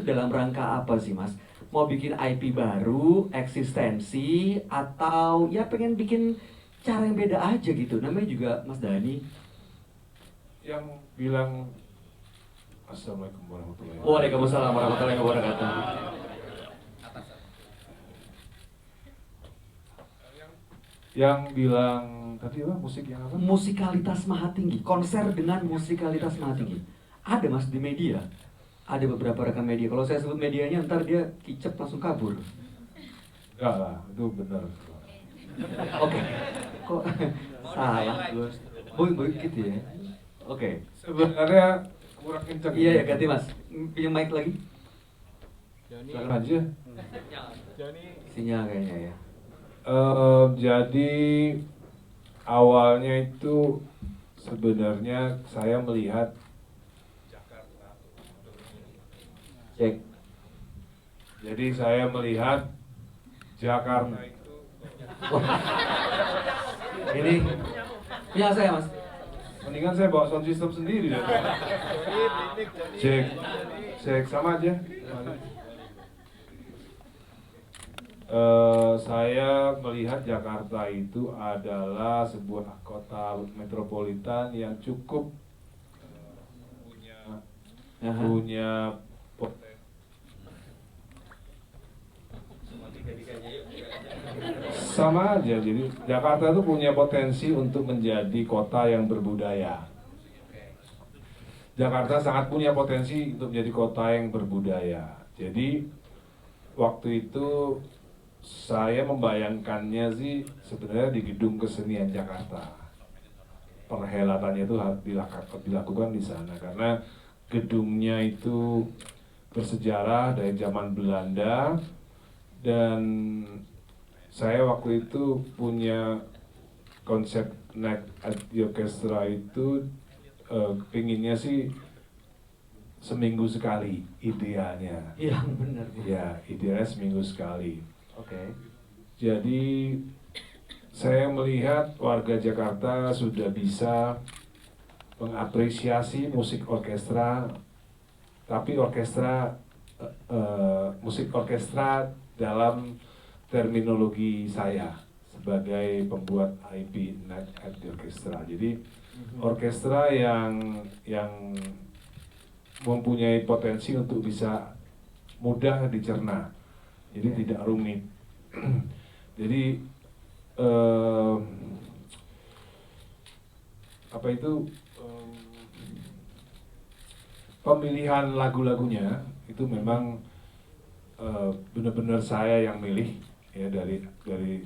itu dalam rangka apa sih Mas? Mau bikin IP baru, eksistensi, atau ya pengen bikin cara yang beda aja gitu? Namanya juga Mas Dhani. Yang bilang Assalamualaikum warahmatullahi wabarakatuh. Waalaikumsalam warahmatullahi wabarakatuh. Yang bilang tadi apa musik yang apa? Musikalitas maha tinggi, konser dengan musikalitas maha tinggi. Ada Mas di media. Ada beberapa rekan media. Kalau saya sebut medianya ntar dia kicep langsung kabur. Enggak lah, itu benar. Oke. Kok salah Gus? Boy gitu ya. Oke. Sebenarnya kurang kencang. Iya ya, ganti Mas. Punya mic lagi? Silakan aja. Sinyal kayaknya ya. Jadi awalnya itu sebenarnya saya melihat Cek. Jadi saya melihat Jakarta itu Ini punya saya Mas. mendingan saya bawa sound system sendiri deh. Cek sama aja. Saya melihat Jakarta itu adalah sebuah kota metropolitan yang cukup punya sama aja. Jadi Jakarta itu punya potensi untuk menjadi kota yang berbudaya. Jakarta sangat punya potensi untuk menjadi kota yang berbudaya. Jadi waktu itu saya membayangkannya sih sebenarnya di Gedung Kesenian Jakarta. Perhelatannya itu harus dilakukan di sana karena gedungnya itu bersejarah dari zaman Belanda dan saya waktu itu punya konsep Night at the Orchestra itu pinginnya sih seminggu sekali idealnya. Iya benar. Ya, idealnya seminggu sekali. Oke. Jadi saya melihat warga Jakarta sudah bisa mengapresiasi musik orkestra, tapi musik orkestra dalam terminologi saya sebagai pembuat IP Night at the Orchestra. Jadi orkestra yang mempunyai potensi untuk bisa mudah dicerna, jadi tidak rumit. Jadi pemilihan lagu-lagunya itu memang benar-benar saya yang milih ya dari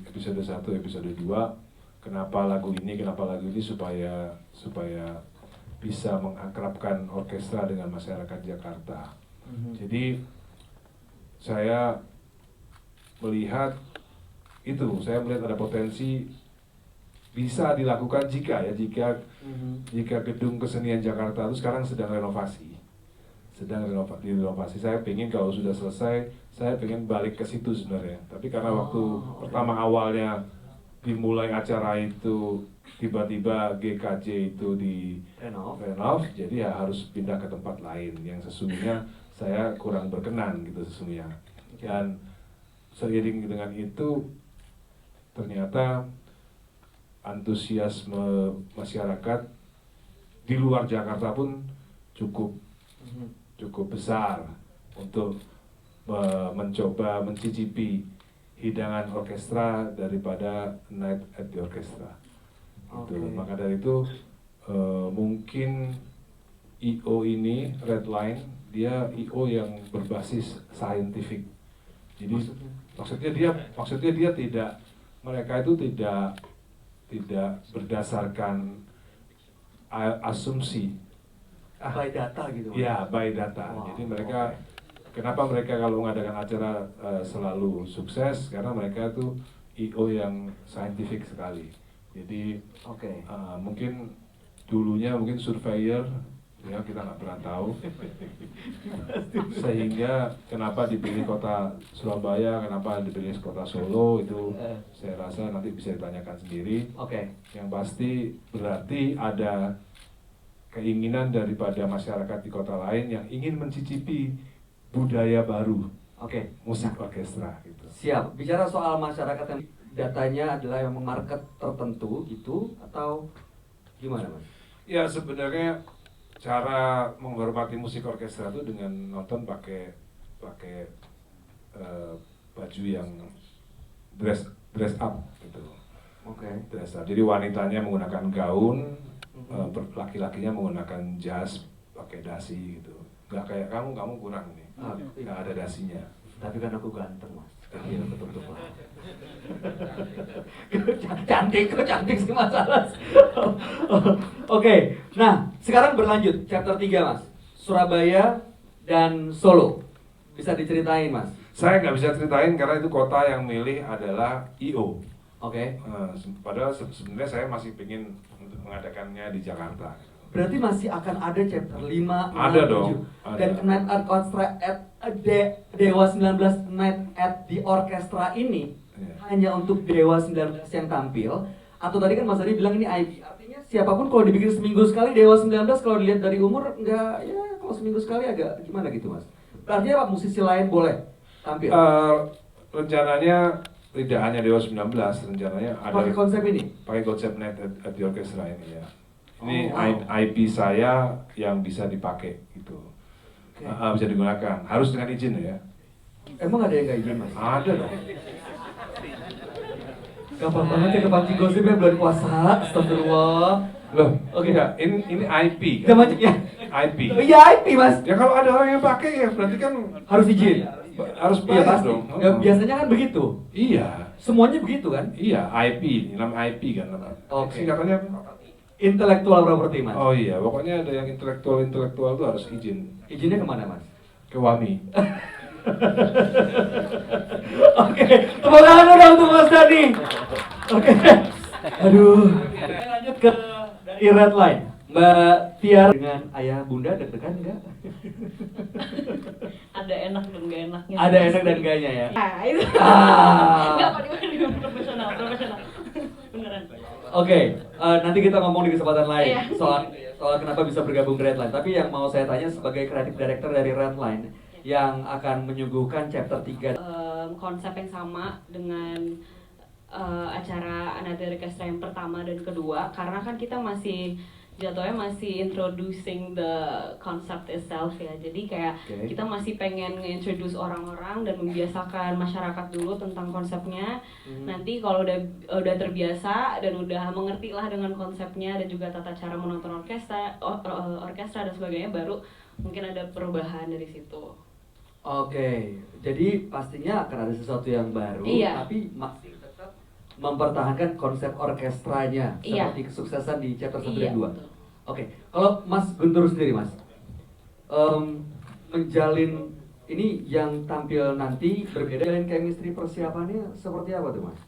episode 1 episode 2 kenapa lagu ini supaya bisa mengakrabkan orkestra dengan masyarakat Jakarta. Jadi saya melihat ada potensi bisa dilakukan jika Gedung Kesenian Jakarta itu sekarang sedang direnovasi. Saya pengen kalau sudah selesai, saya pengen balik ke situ sebenarnya. Tapi karena waktu pertama awalnya dimulai acara itu tiba-tiba GKJ itu di renov, jadi ya harus pindah ke tempat lain yang sesungguhnya saya kurang berkenan gitu sesungguhnya. Dan seiring dengan itu ternyata antusiasme masyarakat di luar Jakarta pun cukup besar untuk mencoba mencicipi hidangan orkestra daripada Night at the Orchestra. Itu. Maka dari itu mungkin IO ini Redline dia IO yang berbasis scientific. Jadi maksudnya dia tidak, mereka itu tidak berdasarkan asumsi. By data gitu. Ya, by data. Jadi mereka kenapa mereka kalau mengadakan acara selalu sukses karena mereka itu IO yang scientific sekali. Jadi mungkin dulunya surveyor ya, kita nggak pernah tahu sehingga kenapa dipilih kota Surabaya, kenapa dipilih kota Solo itu saya rasa nanti bisa ditanyakan sendiri. Yang pasti berarti ada keinginan daripada masyarakat di kota lain yang ingin mencicipi budaya baru Oke. musik orkestra gitu. Siap. Bicara soal masyarakat yang datanya adalah yang market tertentu gitu atau gimana Mas? Ya sebenarnya cara menghormati musik orkestra itu dengan nonton pakai baju yang dress up gitu. Oke. Dress up. Jadi wanitanya menggunakan gaun, laki-lakinya menggunakan jas, pakai dasi gitu. Nggak kayak kamu kurang nih. Nggak ada dasinya. Tapi kan aku ganteng Mas. Iya ketutup lah. Cantik sih masalah. Oke. Nah sekarang berlanjut chapter 3 Mas. Surabaya dan Solo. Bisa diceritain Mas? Saya nggak bisa ceritain karena itu kota yang milih adalah IO. Oke. Padahal sebenarnya saya masih ingin untuk mengadakannya di Jakarta. Berarti masih akan ada chapter 5, 6, Ada 7. dong, ada. Dan Night at Orchestra at Dewa 19 Night at the Orchestra ini hanya untuk Dewa 19 yang tampil. Atau tadi kan Mas Adi bilang ini IP. Artinya siapapun kalau dibikin seminggu sekali Dewa 19 kalau dilihat dari umur enggak, ya kalau seminggu sekali agak gimana gitu Mas. Artinya apa, musisi lain boleh tampil? Rencananya tidak hanya Dewa 19, rencananya ada Pakai konsep ini? pakai konsep Night at the Orchestra ini ya. Ini Oh, wow. IP saya yang bisa dipakai gitu. Oke. Bisa digunakan, harus dengan izin ya. Emang ada yang nggak izin Mas? Ada dong. Gampang banget ya kepancing gosipnya bulan puasa, astagfirullah. Loh, Oke. enggak, ini IP Kita kan? macam ya. IP. Iya IP Mas. Ya kalau ada orang yang pakai ya berarti kan Harus izin. harus Iya bayar pasti. dong. Ya, biasanya kan begitu. Iya. Semuanya begitu kan? Iya, IP, nama IP kan nama. Oke. Singkatannya Intellectual property Mas. oh iya, pokoknya ada yang intelektual tuh harus izin Izinnya kemana Mas? ke WAMI. Oke, tepuk tangan dong untuk Mas Dani. Oke. Aduh. Lanjut ke dari Red Line. Mbak Tiar dengan ayah bunda deg-degan enggak? Ada enak dan gak enaknya. Ada enak dan enggaknya ya. Nah, itu. Ah. Enggak apa profesional. Beneran. Oke, nanti kita ngomong di kesempatan lain Iya. soal kenapa bisa bergabung di Redline. Tapi yang mau saya tanya sebagai creative director dari Redline yang akan menyuguhkan chapter 3. Konsep yang sama dengan acara Another Orchestra yang pertama dan kedua, karena kan kita masih jatuhnya masih introducing the concept itself ya. Jadi kayak Oke. kita masih pengen nge-introduce orang-orang dan membiasakan masyarakat dulu tentang konsepnya. Nanti kalau udah terbiasa dan udah mengerti lah dengan konsepnya dan juga tata cara menonton orkestra dan sebagainya, baru mungkin ada perubahan dari situ. Oke, jadi pastinya akan ada sesuatu yang baru, Iya. tapi masih tetap mempertahankan konsep orkestranya Iya. seperti kesuksesan di chapter 1 Iya, dan 2. betul. Oke, kalau Mas Guntur sendiri Mas, menjalin ini yang tampil nanti berbeda, jalin chemistry persiapannya seperti apa tuh Mas?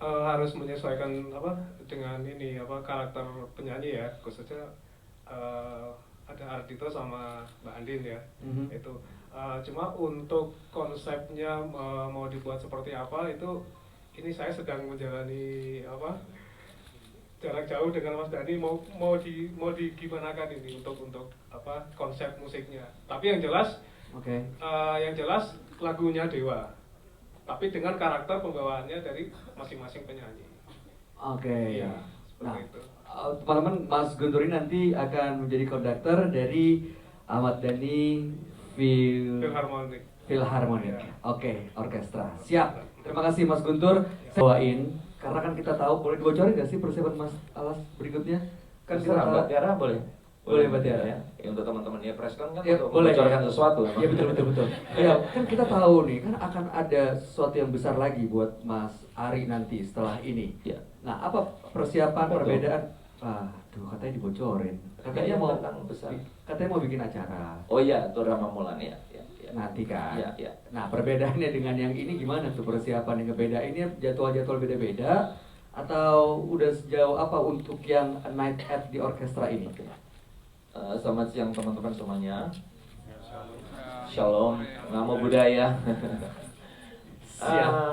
Harus menyesuaikan dengan ini karakter penyanyi ya, khususnya ada Ardito sama Mbak Andin ya. Itu cuma untuk konsepnya mau dibuat seperti apa itu, ini saya sedang menjalani jarak jauh dengan Mas Dani, mau digimanakan ini untuk konsep musiknya. Tapi yang jelas Oke. yang jelas lagunya Dewa, tapi dengan karakter pembawaannya dari masing-masing penyanyi. Oke. Iya, Nah, seperti itu. teman-teman, Mas Guntur ini nanti akan menjadi konduktor dari Ahmad Dhani Philharmonic. Philharmonic. Iya. Oke, orkestra. Siap. Terima kasih Mas Guntur. Saya bawain karena kan kita tahu, boleh dibocorin nggak sih persiapan Mas Alas berikutnya? Kan kita Terserah, tahu. Mbak Tiara boleh. Boleh, Mbak Tiara. ya. Untuk teman-teman ya Preskon kan Ya, untuk boleh. membocorkan sesuatu. Iya betul. Ya kan kita tahu nih kan akan ada sesuatu yang besar lagi buat Mas Ari nanti setelah ini. Ya. Nah, apa persiapan Apa tuh? perbedaan? Aduh, katanya dibocorin. Katanya mau besar. katanya mau bikin acara Oh iya, itu Rama Mulan ya. nanti kan. Ya. Nah, perbedaannya dengan yang ini gimana tuh persiapan yang ngebedainnya, jadwal-jadwal beda-beda atau udah sejauh apa untuk yang Night at the Orchestra ini? Selamat siang teman-teman semuanya. Shalom, namo budaya.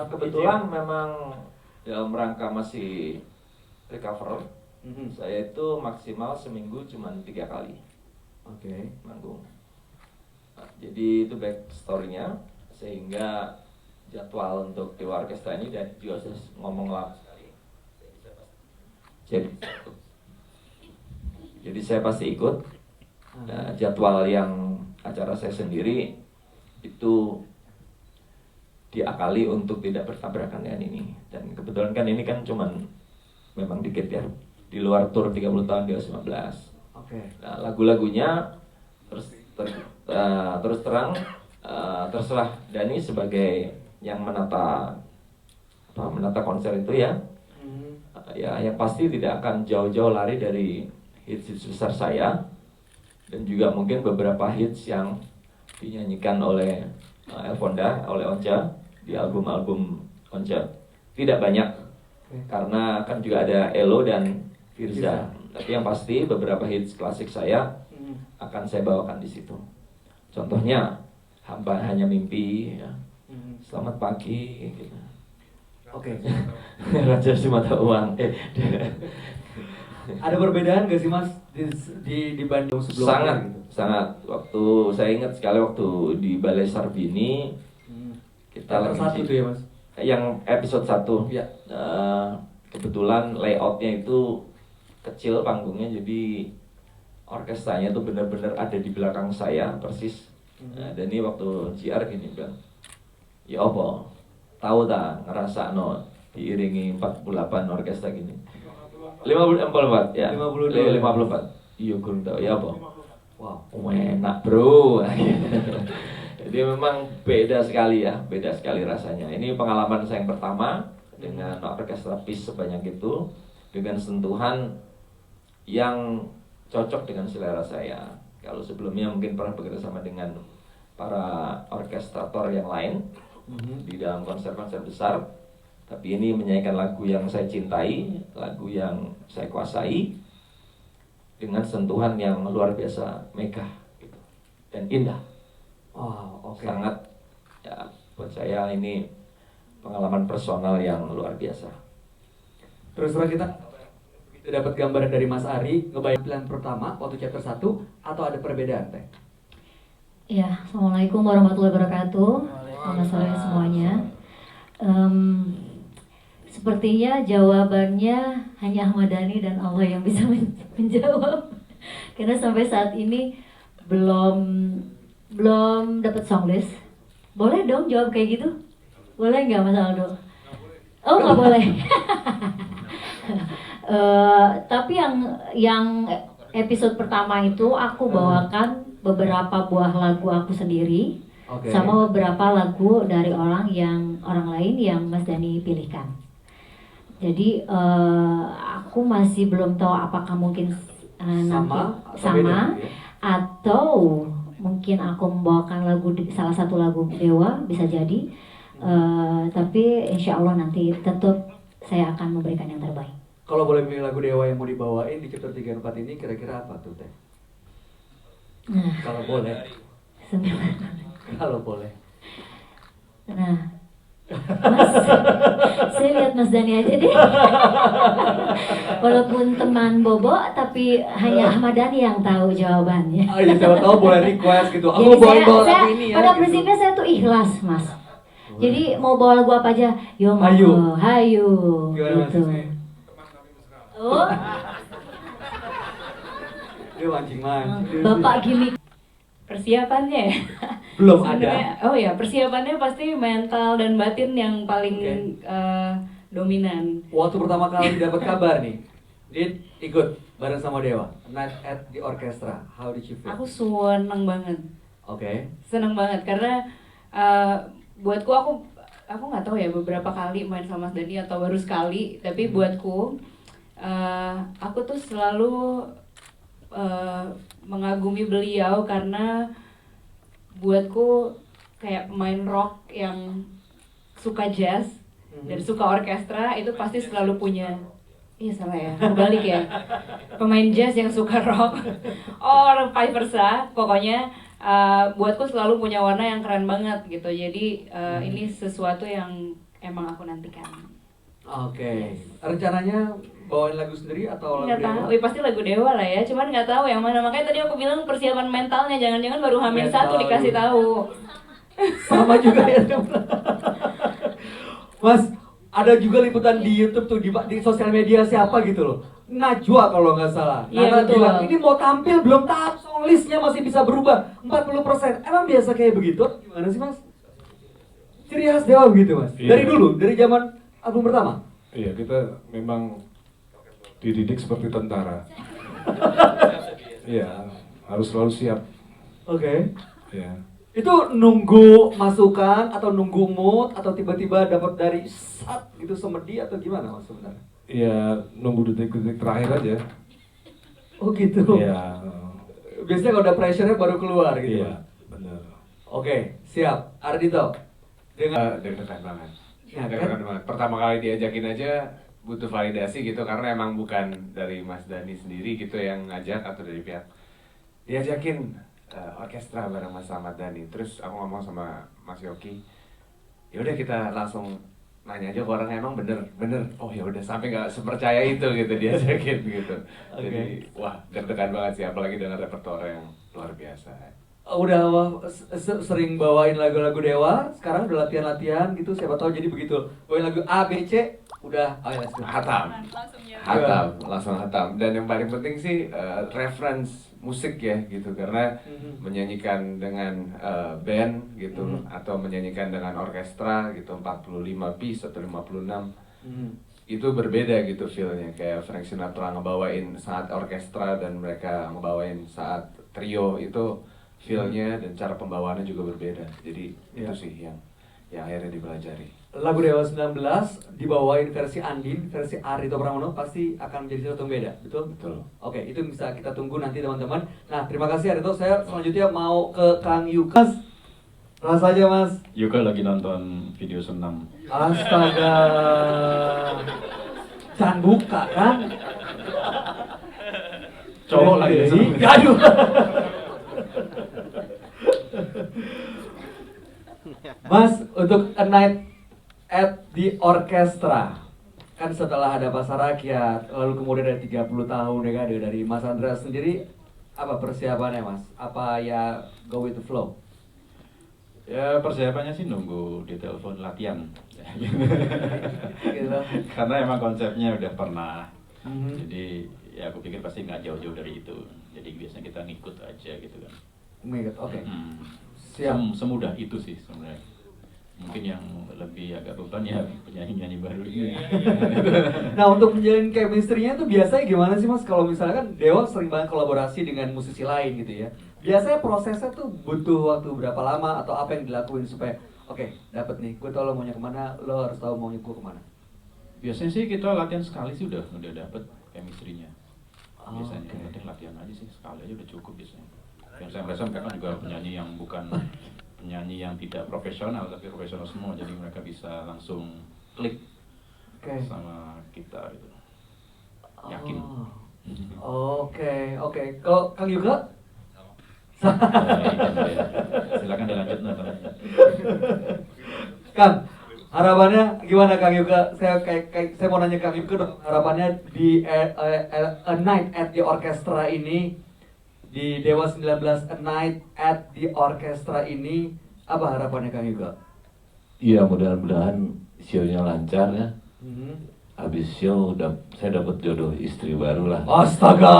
Kebetulan memang dalam rangka masih recover, saya itu maksimal seminggu cuma 3 kali Oke. manggung. Jadi itu backstory-nya, sehingga jadwal untuk Dewa Orkestra ini dan juga saya ngomong lama sekali. Jadi saya pasti ikut. Nah, jadwal yang acara saya sendiri itu diakali untuk tidak bertabrakan dengan ini. Dan kebetulan kan ini kan cuman memang dikit ya. Di luar tur 30 tahun dia 19. Oke. Nah, lagu-lagunya terus terang terserah Dani sebagai yang menata konser itu ya. Ya yang pasti tidak akan jauh-jauh lari dari hits besar saya, dan juga mungkin beberapa hits yang dinyanyikan oleh Elfonda, oleh Onca di album-album Onca. Tidak banyak, karena kan juga ada Elo dan Firza. Tapi yang pasti beberapa hits klasik saya akan saya bawakan di situ. Contohnya Hamba Hanya Mimpi, ya. Selamat Pagi, gitu. Oke. Raja Si Mata Uang. Ada perbedaan gak sih Mas dibanding sebelumnya? Sangat. Waktu saya ingat sekali waktu di Balai Sarbini, kita lagi satu tuh ya Mas? Yang episode 1 ya. Kebetulan layoutnya itu kecil panggungnya, jadi orkestranya tuh benar-benar ada di belakang saya persis. Dan ini waktu JR gini bilang, ya apa, tahu tak ngerasa no diiringi 48 orkestra gini. 54 ya. 54. Iya kurang tahu ya apa. Wow. Enak bro. Jadi memang beda sekali ya, beda sekali rasanya. Ini pengalaman saya yang pertama dengan orkestra Peace sebanyak itu, dengan sentuhan yang cocok dengan selera saya. Kalau sebelumnya mungkin pernah bekerja sama dengan para orkestrator yang lain di dalam konser-konser besar, tapi ini menyanyikan lagu yang saya cintai, lagu yang saya kuasai, dengan sentuhan yang luar biasa megah gitu, dan indah. Sangat ya, buat saya ini pengalaman personal yang luar biasa. Terus kita dapat gambaran dari Mas Ari ngebayang pilihan pertama waktu chapter 1 atau ada perbedaan teh? Ya, Assalamualaikum warahmatullahi wabarakatuh. Selamat sore semuanya. Sepertinya jawabannya hanya Ahmad Dhani dan Allah yang bisa menjawab. Karena sampai saat ini belum dapat songlist. Boleh dong jawab kayak gitu? Boleh nggak Mas Aldo? Oh nggak boleh. Tapi yang episode pertama itu aku bawakan beberapa buah lagu aku sendiri, sama beberapa lagu dari orang lain yang Mas Dhani pilihkan. Jadi aku masih belum tahu apakah mungkin sama atau mungkin aku membawakan salah satu lagu Dewa, bisa jadi. Tapi insya Allah nanti tetap saya akan memberikan yang terbaik. Kalau boleh milih lagu Dewa yang mau dibawain di chapter 3 4 ini kira-kira apa tuh teh? Kalau boleh. Kalau boleh. Nah, Mas, saya lihat Mas Dhani aja deh. Walaupun teman Bobo, tapi hanya Ahmad Dhani yang tahu jawabannya. Oh iya, siapa tahu boleh request gitu. Aku Jadi bawa lagu ini ya. Pada gitu. prinsipnya saya tuh ikhlas, Mas. Jadi mau bawa lagu apa aja, yo Hayu. Hayu. Gimana Gitu. Oh, Dia mancing-mancing. Bapak gimmick persiapannya ya? Belum Sebenarnya, ada. oh ya, persiapannya pasti mental dan batin yang paling dominan. Waktu pertama kali dapat kabar nih, dia ikut bareng sama Dewa, Night at the Orchestra. How did you feel? Aku seneng banget. Oke. Seneng banget karena buatku aku nggak tahu ya beberapa kali main sama Mas Dhani atau baru sekali, tapi buatku aku tuh selalu mengagumi beliau karena buatku kayak pemain rock yang suka jazz dan suka orkestra itu pasti selalu punya, iya salah ya, kebalik ya, pemain jazz yang suka rock or vice versa, pokoknya buatku selalu punya warna yang keren banget gitu. Jadi ini sesuatu yang emang aku nantikan. Oke. Rencananya bawain lagu sendiri atau lagu Nggak Dewa? tahu, pasti lagu Dewa lah ya, cuman nggak tahu yang mana. Makanya tadi aku bilang persiapan mentalnya, jangan-jangan baru hamil Mental 1 dikasih juga. tahu. Sama juga ya. Mas, ada juga liputan di YouTube tuh di sosial media siapa gitu loh. Najwa kalau nggak salah. Iya, Nana betul. bilang ini mau tampil belum tahap song listnya masih bisa berubah 40%. Emang biasa kayak begitu? Gimana sih Mas? Ciri khas Dewa begitu Mas. Iya. Dari dulu, dari zaman album pertama. Iya, kita memang dididik seperti tentara. Iya, harus selalu siap. Oke. Ya. Itu nunggu masukan atau nunggu mood atau tiba-tiba dapat dari sat gitu semedi atau gimana Mas sebenarnya? Iya, nunggu detik-detik terakhir aja. Oh gitu. Iya. Biasanya kalau udah pressure-nya baru keluar gitu. Iya, Mas? benar. Oke, siap. Ardito. Dengan Deg-degan banget. Ya, kan? Deg-degan banget. Pertama kali diajakin aja butuh validasi gitu karena emang bukan dari Mas Dani sendiri gitu yang ngajak atau dari pihak diajakin orkestra bareng Mas Ahmad Dhani. Terus aku ngomong sama Mas Yoki, ya udah kita langsung nanya aja ke orangnya emang bener. Oh ya udah sampai nggak sepercaya itu gitu diajakin gitu. Jadi wah deg-degan banget sih apalagi dengan repertoire yang luar biasa. udah sering bawain lagu-lagu Dewa, sekarang udah latihan-latihan gitu, siapa tahu jadi begitu. Bawain lagu A, B, C, udah, oh ya, let's go. Langsung hatam. Dan yang paling penting sih reference musik ya gitu karena menyanyikan dengan band gitu atau menyanyikan dengan orkestra gitu 45 piece atau 56 itu berbeda gitu feelnya. Kayak Frank Sinatra ngebawain saat orkestra dan mereka ngebawain saat trio itu feelnya dan cara pembawaannya juga berbeda. Jadi itu sih yang akhirnya dipelajari. Lagu Dewa 19 dibawain versi Andin, versi Ardhito Pramono pasti akan menjadi sesuatu yang beda, betul? Betul. Oke, itu bisa kita tunggu nanti teman-teman. Nah, terima kasih Ardhito. Saya selanjutnya mau ke Kang Yukas. Rasanya Mas. Yuka lagi nonton video senam. Astaga. Jangan buka kan? Cowok lagi senam. Aduh. Mas, untuk A Night at the Orchestra, kan setelah ada Pasar Rakyat, lalu kemudian ada 30 tahun ya kan, dari Mas Andreas sendiri, apa persiapannya Mas? Apa ya go with the flow? Ya persiapannya sih nunggu ditelepon latihan. Gitu. Karena emang konsepnya udah pernah. Jadi ya aku pikir pasti nggak jauh-jauh dari itu. Jadi biasanya kita ngikut aja gitu kan. Oke. Siap. Semudah itu sih sebenarnya. Mungkin yang lebih agak beban ya penyanyi-penyanyi baru ini. Nah, untuk menjalin chemistry-nya tuh biasanya gimana sih Mas? Kalau misalnya kan Dewa sering banget kolaborasi dengan musisi lain gitu ya. Biasanya prosesnya tuh butuh waktu berapa lama atau apa yang dilakuin supaya oke, dapet nih, gue tau lo maunya kemana, lo harus tahu maunya gue kemana. Biasanya sih kita latihan sekali sih udah dapet chemistry-nya. Biasanya yang penting latihan aja sih, sekali aja udah cukup biasanya. Yang saya merasa mereka juga penyanyi yang bukan penyanyi yang tidak profesional tapi profesional semua, jadi mereka bisa langsung klik sama kita gitu. Yakin. Oke. Kalau Kang Yuka? Silakan dilanjut nonton. Kang, harapannya gimana Kang Yuka? Saya mau nanya Kang Yuka dong, harapannya di A Night at the Orchestra ini, di Dewa 19 A Night at the Orchestra ini, apa harapannya Kang Yuka? Iya, mudah-mudahan show-nya lancar ya. Habis show saya dapat jodoh istri baru lah. Astaga.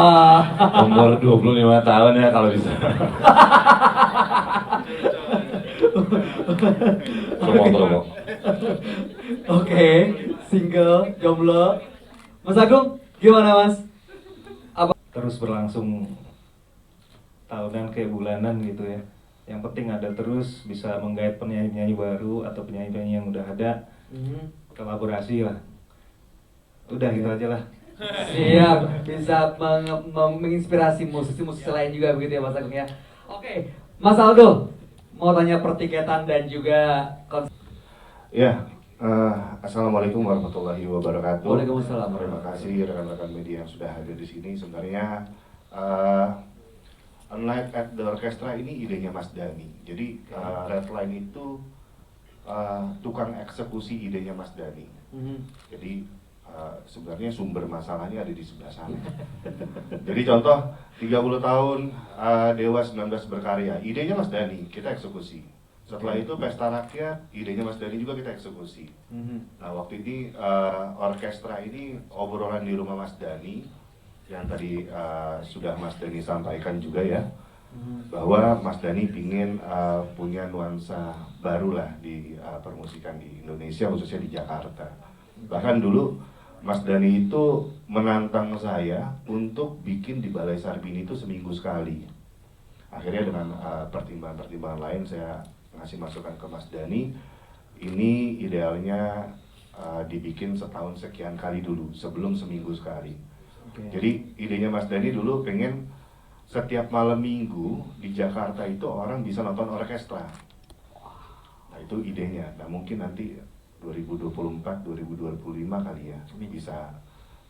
Umur 25 tahun ya kalau bisa. Promo. Oke, single, jomblo. Mas Agung, gimana Mas? Terus berlangsung tahunan kayak bulanan gitu ya. Yang penting ada terus bisa menggait penyanyi-penyanyi baru atau penyanyi-penyanyi yang udah ada, kolaborasi lah. Udah gitu aja lah. Siap, bisa menginspirasi musisi-musisi lain juga begitu ya Mas Agung ya. Oke, Mas Aldo, mau tanya pertiketan dan juga Ya, assalamualaikum warahmatullahi wabarakatuh. Waalaikumsalam. Terima kasih rekan-rekan media yang sudah hadir di sini. Sebenarnya A Night at the Orchestra ini idenya Mas Dhani. Jadi Red Line itu tukang eksekusi idenya Mas Dhani. Jadi sebenarnya sumber masalahnya ada di sebelah sana. Jadi contoh 30 tahun Dewa 19 berkarya, idenya Mas Dhani, kita eksekusi. Setelah itu Pesta Rakyat, idenya Mas Dhani juga kita eksekusi. Nah waktu ini orkestra ini obrolan di rumah Mas Dhani, yang tadi sudah Mas Dhani sampaikan juga ya, bahwa Mas Dhani ingin punya nuansa baru lah di permusikan di Indonesia, khususnya di Jakarta. Bahkan dulu Mas Dhani itu menantang saya untuk bikin di Balai Sarbini itu seminggu sekali. Akhirnya dengan pertimbangan-pertimbangan lain saya ngasih masukan ke Mas Dhani, ini idealnya dibikin setahun sekian kali dulu sebelum seminggu sekali. Jadi idenya Mas Dhani dulu pengen setiap malam minggu di Jakarta itu orang bisa nonton orkestra. Nah itu idenya. Nah mungkin nanti 2024, 2025 kali ya bisa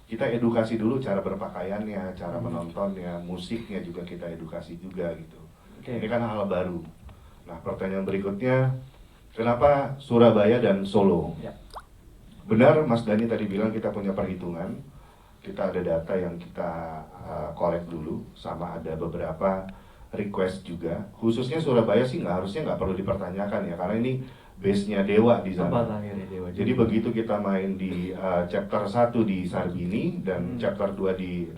kita edukasi dulu cara berpakaiannya, cara menontonnya, musiknya juga kita edukasi juga gitu. Ini kan hal baru. Nah pertanyaan berikutnya, kenapa Surabaya dan Solo? Benar Mas Dhani tadi bilang kita punya perhitungan, kita ada data yang kita korek dulu, sama ada beberapa request juga. Khususnya Surabaya sih harusnya nggak perlu dipertanyakan ya, karena ini base-nya Dewa di sana. Jadi begitu kita main di chapter 1 di Sarbini dan chapter 2 di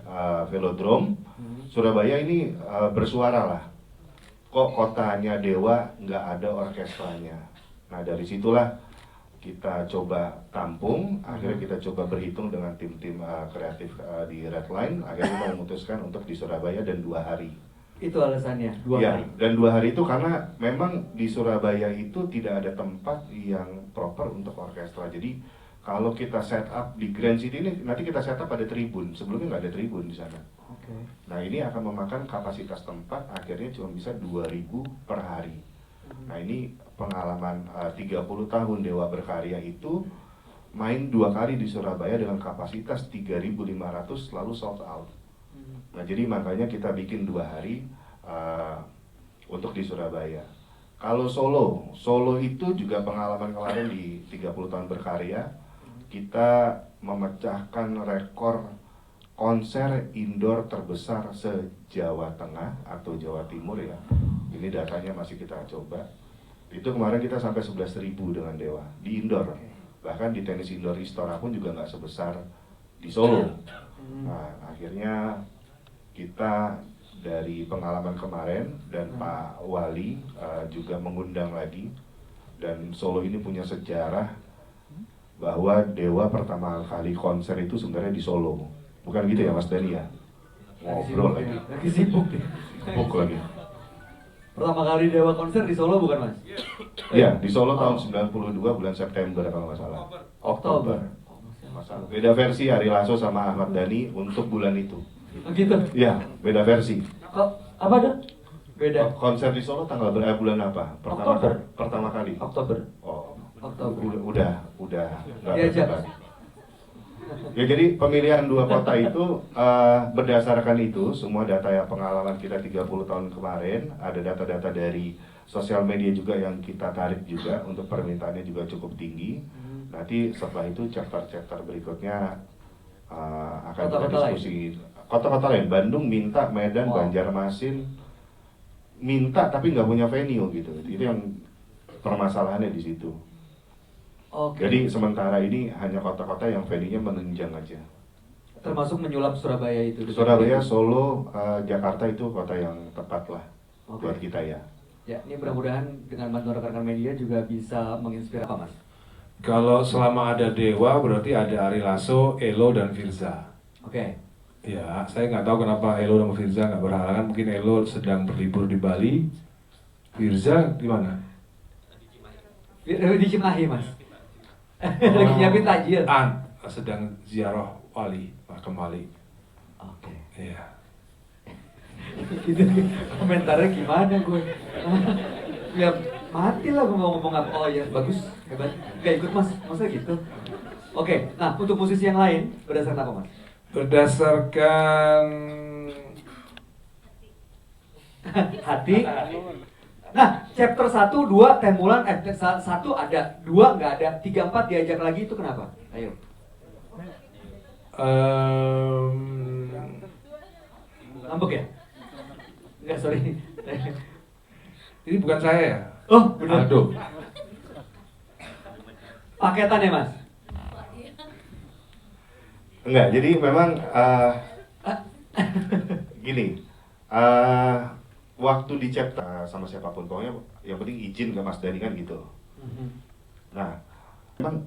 Velodrome, Surabaya ini bersuara lah. Kok kotanya Dewa nggak ada orkestranya. Nah dari situlah kita coba tampung, akhirnya kita coba berhitung dengan tim-tim kreatif di Redline, akhirnya kita memutuskan untuk di Surabaya dan 2 hari. Itu alasannya, 2 hari? Dan 2 hari itu karena memang di Surabaya itu tidak ada tempat yang proper untuk orkestra. Jadi kalau kita set up di Grand City ini, nanti kita set up ada tribun, sebelumnya nggak ada tribun di sana. Nah ini akan memakan kapasitas tempat, akhirnya cuma bisa 2.000 per hari. Nah ini pengalaman 30 tahun Dewa berkarya itu main 2 kali di Surabaya dengan kapasitas 3.500 selalu sold out. Nah jadi makanya kita bikin 2 hari untuk di Surabaya. Kalau Solo itu juga pengalaman kemarin di 30 tahun berkarya, kita memecahkan rekor konser indoor terbesar se-Jawa Tengah atau Jawa Timur ya. Ini datanya masih kita coba. Itu kemarin kita sampai 11.000 dengan Dewa di indoor. Bahkan di tenis indoor Istora pun juga nggak sebesar di Solo. Nah akhirnya kita dari pengalaman kemarin dan Pak Wali juga mengundang lagi, dan Solo ini punya sejarah bahwa Dewa pertama kali konser itu sebenarnya di Solo, bukan gitu ya Mas Dhani ya? Ngobrol lagi sibuk deh. Sibuk lagi. Pertama kali Dewa konser di Solo bukan Mas? Iya, di Solo tahun 92 bulan September kalau nggak salah. Oktober. Beda versi Ari Lasso sama Ahmad Dhani untuk bulan itu. Gitu? Iya, beda versi. Apa tuh? Beda. Konser di Solo tanggal bulan apa? Pertama kali. Oktober. Oh, Oktober. Udah nggak Diajak. berdebat. Ya jadi pemilihan 2 kota itu berdasarkan itu semua data yang pengalaman kita 30 tahun kemarin, ada data-data dari sosial media juga yang kita tarik juga untuk permintaannya juga cukup tinggi. Nanti setelah itu chapter-chapter berikutnya akan kita diskusi. Kota-kota lain, Bandung minta, Medan, Banjarmasin minta tapi nggak punya venue gitu. Itu yang permasalahannya di situ. Jadi sementara ini hanya kota-kota yang venue-nya menunjang aja. Termasuk menyulap Surabaya itu? Surabaya, Solo, Jakarta itu kota yang tepat lah buat kita ya. Ya, ini mudah-mudahan dengan bantuan rekan-rekan media juga bisa menginspirasi apa Mas? Kalau selama ada Dewa berarti ada Ari Lasso, Elo dan Firza. Ya, saya nggak tahu kenapa Elo dan Firza nggak berhalangan. Mungkin Elo sedang berlibur di Bali, Firza di mana? Di Cimahi Mas. Lagi nyiapin takjil. Sedang ziarah wali, kembali. Iya. Gitu, komentarnya gimana gue? Ya mati lah gue mau ngomong apa. Oh ya bagus, hebat. Gak ikut Mas, masa gitu? Nah untuk musisi yang lain berdasarkan apa Mas? Berdasarkan hati, Nah, chapter 1, 2, Teh Mulan, 1 ada, 2 nggak ada, 3, 4 diajak lagi itu kenapa? Ayo. Ngambek ya? Enggak, sorry. Ini bukan saya ya? Oh, benar. Aduh. Paketan ya, Mas? Enggak, jadi memang gini, waktu di chapter sama siapapun, pokoknya yang penting izin ke Mas Dhani kan gitu. Nah, memang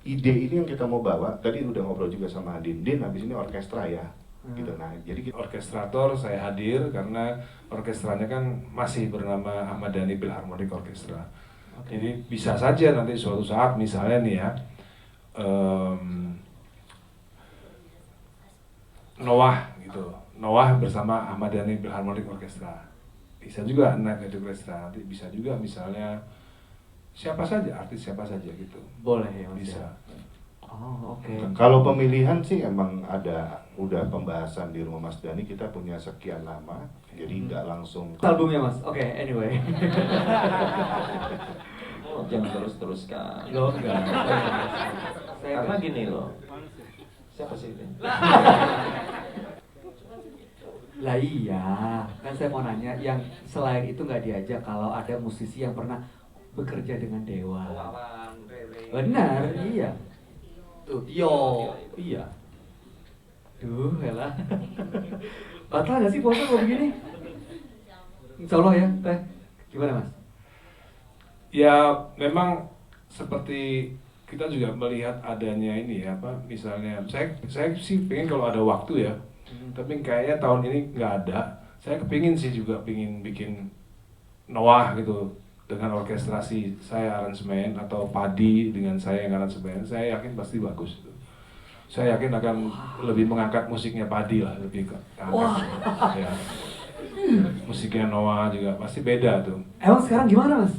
ide ini yang kita mau bawa, tadi udah ngobrol juga sama Din, habis ini orkestra ya, gitu. Nah, jadi kita Orkestrator saya hadir karena orkestranya kan masih bernama Ahmad Dhani Philharmonic Orchestra. Jadi bisa saja nanti suatu saat misalnya nih ya, Noah gitu, Noah bersama Ahmad Dhani Philharmonic Orchestra. Bisa juga Night at the Orchestra, nanti bisa juga misalnya siapa saja, artis siapa saja gitu. Boleh ya, Mas? Bisa. Oh, oke. Kalau pemilihan sih emang udah pembahasan di rumah Mas Dhani, kita punya sekian nama, jadi nggak langsung. Albumnya, Mas. Oke, anyway. Oh, jangan terus-teruskan. Loh, enggak. Karena gini loh. Siapa sih ini? Lah iya, kan saya mau nanya, yang selain itu nggak diajak kalau ada musisi yang pernah bekerja dengan Dewa. Wawan, Rere. Benar, iya. Tuh, Tio, iya. Duh, elah. Batal nggak sih puasa kalau begini? Insya Allah ya, Teh. Gimana, Mas? Ya memang seperti kita juga melihat adanya ini ya, apa misalnya saya sih pengen kalau ada waktu ya, tapi kayaknya tahun ini nggak ada. Saya kepingin sih juga pengen bikin Noah gitu dengan orkestrasi saya aransemen, atau Padi dengan saya yang aransemen. Saya yakin pasti bagus. Saya yakin akan lebih mengangkat musiknya Padi lah, lebih ke angkat. Ya. Musiknya Noah juga pasti beda tuh. Emang sekarang gimana, Mas?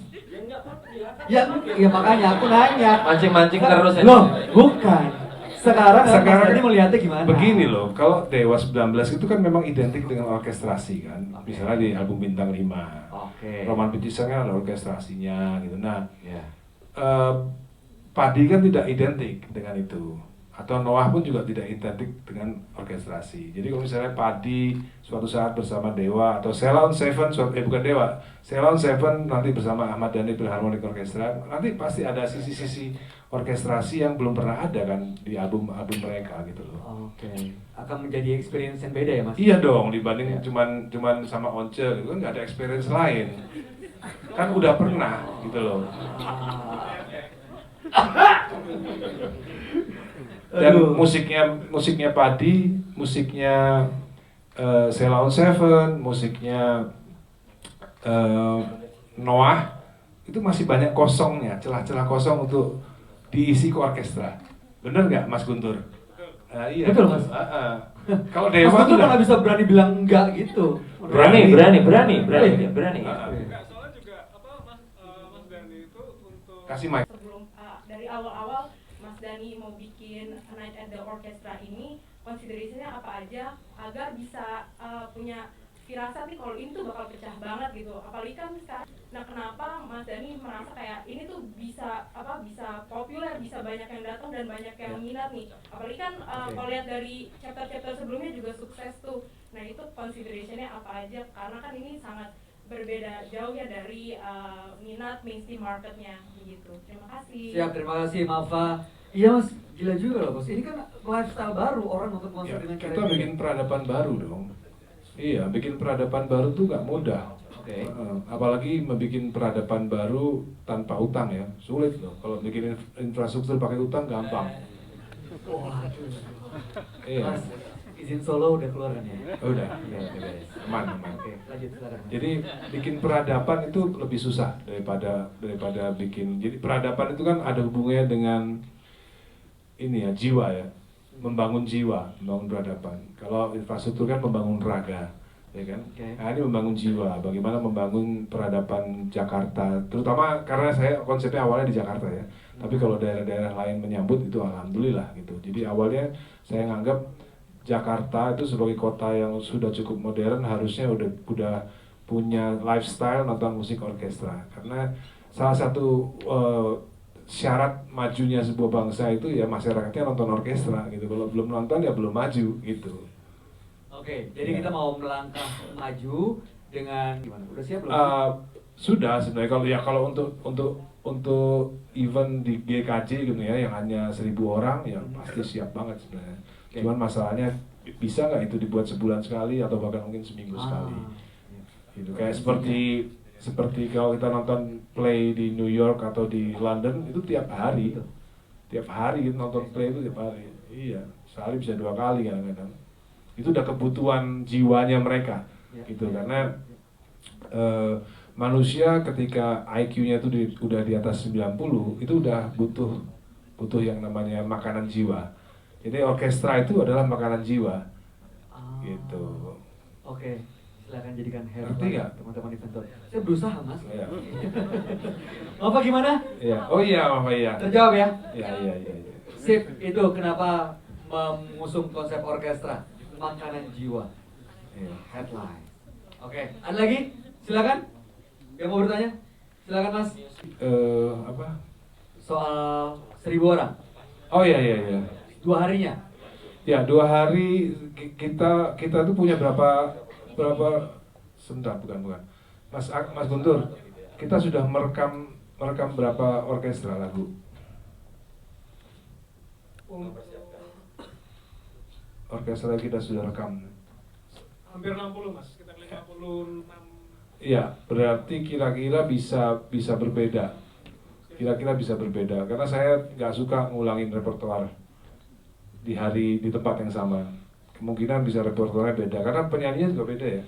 Ya makanya aku nanya. Mancing-mancing terus ya. Loh, bukan. Sekarang Mas Dhani melihatnya gimana? Begini loh, kalau Dewa 19 itu kan memang identik dengan orkestrasi kan. Misalnya di album Bintang 5. Roman Pitisen kan ada orkestrasinya gitu. Nah, Padi kan tidak identik dengan itu. Atau Noah pun juga tidak identik dengan orkestrasi. Jadi kalau misalnya Padi suatu saat bersama Dewa, atau Ceylon Seven, bukan Dewa, Ceylon Seven nanti bersama Ahmad Dhani Philharmonic Orchestra, nanti pasti ada sisi-sisi orkestrasi yang belum pernah ada kan di album-album mereka gitu loh. Oke. Akan menjadi experience yang beda ya, Mas? Iya dong, dibanding cuman sama Once gitu kan, nggak ada experience lain. Kan udah pernah gitu loh. Dan musiknya Padi, musiknya Ceylon Seven, musiknya Noah itu masih banyak kosongnya, celah-celah kosong untuk diisi ke orkestra. Bener nggak, Mas Guntur? Iya. Betul, Mas. Kalau Dewa Mas Guntur udah malah bisa berani bilang enggak gitu. Berani. Enggak, soalnya juga Mas Dhani itu untuk kasih mic. Sebelum dari awal-awal Mas Dhani mau bikin Night at the Orchestra ini, consideration-nya apa aja agar bisa punya firasat nih kalau ini tuh bakal pecah banget gitu. Apalagi kan sekarang, nah kenapa Mas Dhani merasa kayak ini tuh bisa populer, bisa banyak yang datang dan banyak yang minat nih. Apalagi kan kalau lihat dari chapter-chapter sebelumnya juga sukses tuh. Nah itu consideration-nya apa aja, karena kan ini sangat berbeda jauh ya dari minat mainstream marketnya begitu. Terima kasih. Siap, terima kasih Mafa. Iya, Mas, gila juga loh, Mas. Ini kan lifestyle baru, orang nonton konser Ya, dengan cara kita bikin peradaban baru dong. Iya, bikin peradaban baru tuh nggak mudah. Oke. Apalagi membuat peradaban baru tanpa utang ya, sulit loh. Kalau bikin infrastruktur pakai utang gampang. Waduh. Iya. Mas, izin solo udah keluar kan ya? Udah. Iya, udah beres. Aman. Oke, lanjut silakan. Mas. Jadi bikin peradaban itu lebih susah daripada bikin. Jadi peradaban itu kan ada hubungannya dengan ini ya, jiwa ya. Membangun jiwa, membangun peradaban. Kalau infrastruktur kan membangun raga, ya kan? Nah, ini membangun jiwa. Bagaimana membangun peradaban Jakarta, terutama karena saya konsepnya awalnya di Jakarta ya. Tapi kalau daerah-daerah lain menyambut itu alhamdulillah gitu. Jadi awalnya saya nganggap Jakarta itu sebagai kota yang sudah cukup modern, harusnya udah punya lifestyle nonton musik orkestra. Karena salah satu syarat majunya sebuah bangsa itu ya masyarakatnya nonton orkestra gitu. Kalau belum nonton ya belum maju gitu. Oke, jadi kita mau melangkah maju dengan gimana? Udah siap belum? Sudah sebenarnya kalau untuk event di GKJ gitu ya yang hanya 1.000 orang ya pasti siap banget sebenarnya. Cuman masalahnya bisa nggak itu dibuat sebulan sekali atau bahkan mungkin seminggu sekali. Gitu kayak seperti kalau kita nonton play di New York atau di London itu tiap hari gitu, nonton play itu tiap hari. Iya, sehari bisa 2 kali kadang-kadang. Itu udah kebutuhan jiwanya mereka gitu karena manusia ketika IQ-nya itu udah di atas 90 itu udah butuh yang namanya makanan jiwa. Jadi orkestra itu adalah makanan jiwa gitu. Oke, silakan jadikan Ngerti nggak? teman-teman inventor. Saya berusaha mas. Iya. Bapak gimana? Iya. Oh iya, Bapak iya. Terjawab ya? Iya. Sip, itu kenapa mengusung konsep orkestra makanan jiwa. Iya. Headline. Oke, ada lagi? Silakan. Yang mau bertanya? Silakan mas. Apa? Soal 1.000 orang. Oh iya. 2 harinya. Ya 2 hari kita tuh punya berapa sebentar bukan Mas Guntur, kita sudah merekam berapa orkestra lagu? Orkestra kita sudah rekam. Hampir 60 mas, sekitar 56. Iya, berarti kira-kira bisa berbeda. Kira-kira bisa berbeda karena saya nggak suka ngulangin repertoar di tempat yang sama. Kemungkinan bisa repertoarnya beda karena penyanyinya juga beda ya.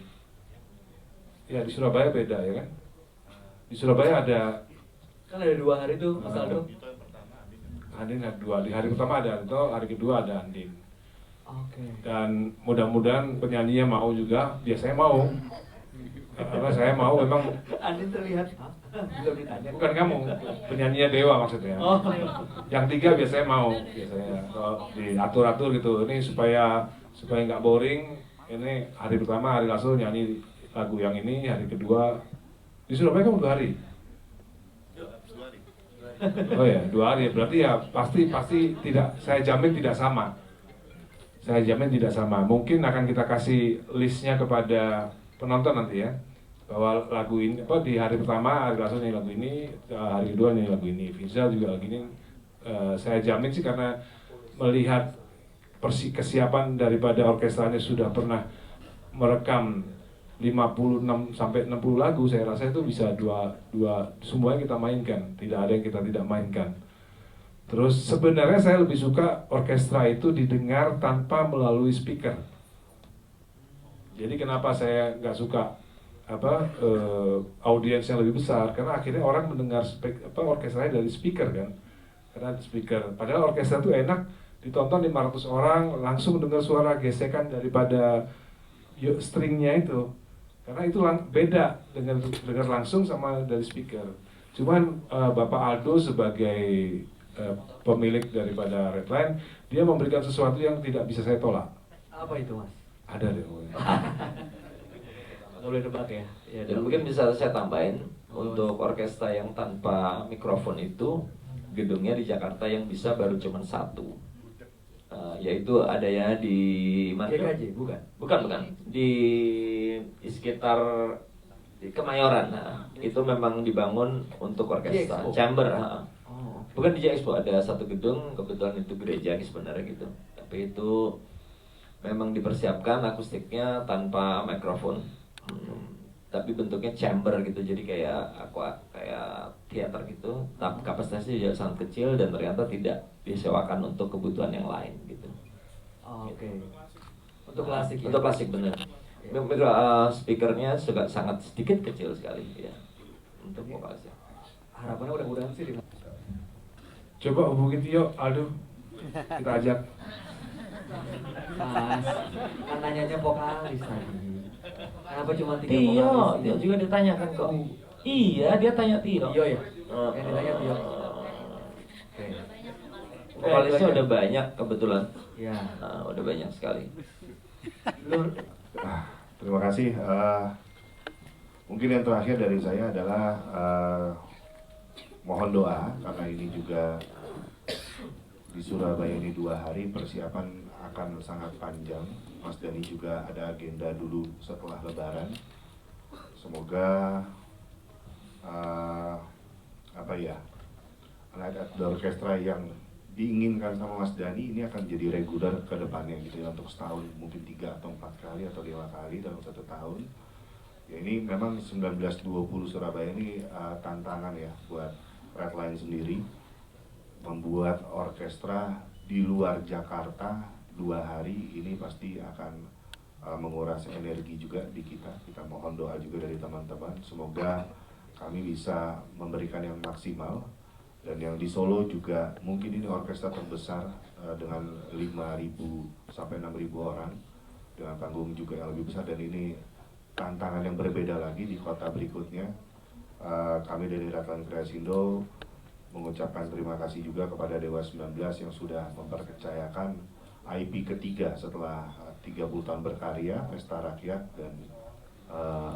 Ya di Surabaya beda ya kan. Di Surabaya ada 2 hari tuh Mas Aldo. Andin ada 2, di hari pertama ada Anto, hari kedua ada Andin. Oke. Dan mudah-mudahan penyanyinya mau juga, biasanya mau. Karena saya mau memang. Andin terlihat. Belum ditanya. Bukan kamu, penyanyinya Dewa maksudnya. Oh. Yang 3 biasanya mau, biasanya diatur-atur gitu. Ini supaya nggak boring. Ini hari pertama hari langsung nyanyi lagu yang ini, hari kedua di Surabaya kamu 2 hari. Oh ya, 2 hari. Berarti ya pasti tidak. Saya jamin tidak sama. Mungkin akan kita kasih listnya kepada penonton nanti ya. Bahwa lagu ini di hari pertama hari langsung nyanyi lagu ini, hari kedua nyanyi lagu ini, Firza juga lagu ini. Saya jamin sih karena melihat kesiapan daripada orkestranya sudah pernah merekam 56 sampai 60 lagu, saya rasa itu bisa dua semuanya kita mainkan, tidak ada yang kita tidak mainkan. Terus sebenarnya saya lebih suka orkestra itu didengar tanpa melalui speaker. Jadi kenapa saya nggak suka audiens yang lebih besar, karena akhirnya orang mendengar orkestranya dari speaker kan, karena speaker. Padahal orkestra itu enak ditonton 500 orang langsung dengar suara gesekan daripada stringnya itu, karena itu beda dengar langsung sama dari speaker. Cuman Bapak Aldo sebagai pemilik daripada Redline, dia memberikan sesuatu yang tidak bisa saya tolak. Apa itu mas? Ada deh. Nggak boleh nebak ya. Dan mungkin bisa saya tambahin untuk orkestra yang tanpa mikrofon itu gedungnya di Jakarta yang bisa baru cuma 1, yaitu ada ya di mana? GKJ bukan di sekitar di Kemayoran. Nah, itu memang dibangun untuk orkestra chamber. Bukan di Expo, ada satu gedung, kebetulan itu gereja sebenarnya gitu. Tapi itu memang dipersiapkan akustiknya tanpa mikrofon. Tapi bentuknya chamber gitu, jadi kayak teater gitu. Tapi kapasitasnya juga sangat kecil dan ternyata tidak disewakan untuk kebutuhan yang lain gitu. Oke. Untuk klasik ya? Untuk klasik bener. Speakernya juga sangat sedikit, kecil sekali ya untuk vokalisnya. Harapannya mudah-mudahan sih. Coba hubungin Tio, Aldo, kita ajak. Mas, kan nanyanya vokalis tadi. Kenapa cuma 3 Tio vokalis? juga ditanyakan kok. Iya, dia tanya Tio. Tio ya? Yang ditanya Tio. Oke. Vokalisnya udah banyak kebetulan. Ya. Udah banyak sekali. Terima kasih. Mungkin yang terakhir dari saya adalah mohon doa, karena ini juga di Surabaya ini 2 hari, persiapan akan sangat panjang. Mas Dhani juga ada agenda dulu setelah Lebaran. Semoga Night at the Orchestra yang diinginkan sama Mas Dhani ini akan jadi reguler ke depannya gitu ya, untuk setahun mungkin 3 atau 4 kali atau 5 kali dalam 1 tahun. Ya ini memang 1920 Surabaya ini tantangan ya buat Redline sendiri, membuat orkestra di luar Jakarta 2 hari ini pasti akan menguras energi juga di kita. Kita mohon doa juga dari teman-teman, semoga kami bisa memberikan yang maksimal. Dan yang di Solo juga mungkin ini orkestra terbesar dengan 5.000 sampai 6.000 orang, dengan panggung juga yang lebih besar, dan ini tantangan yang berbeda lagi di kota berikutnya. Kami dari Redline Kreasindo mengucapkan terima kasih juga kepada Dewa 19 yang sudah mempercayakan IP ketiga setelah 30 tahun berkarya, Pesta Rakyat dan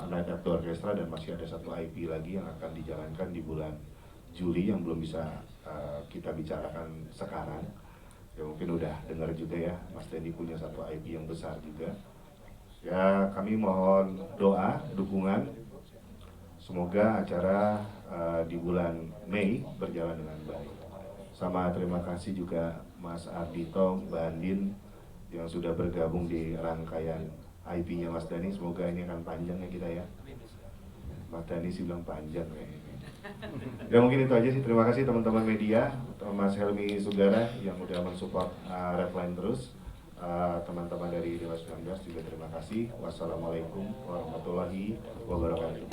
Night at the Orchestra, dan masih ada 1 IP lagi yang akan dijalankan di bulan Juli yang belum bisa kita bicarakan sekarang. Ya mungkin udah dengar juga ya, Mas Dhani punya 1 IP yang besar juga. Ya kami mohon doa, dukungan. Semoga acara di bulan Mei berjalan dengan baik. Sama terima kasih juga Mas Ardito, Mbak Andin yang sudah bergabung di rangkaian IP-nya Mas Dhani. Semoga ini akan panjang ya kita ya. Mas Dhani sih bilang panjang kayaknya. Ya mungkin itu aja sih, terima kasih teman-teman media, Mas Helmi Sugara yang udah mensupport Redline terus, teman-teman dari Dewa 19 juga terima kasih. Wassalamualaikum warahmatullahi wabarakatuh.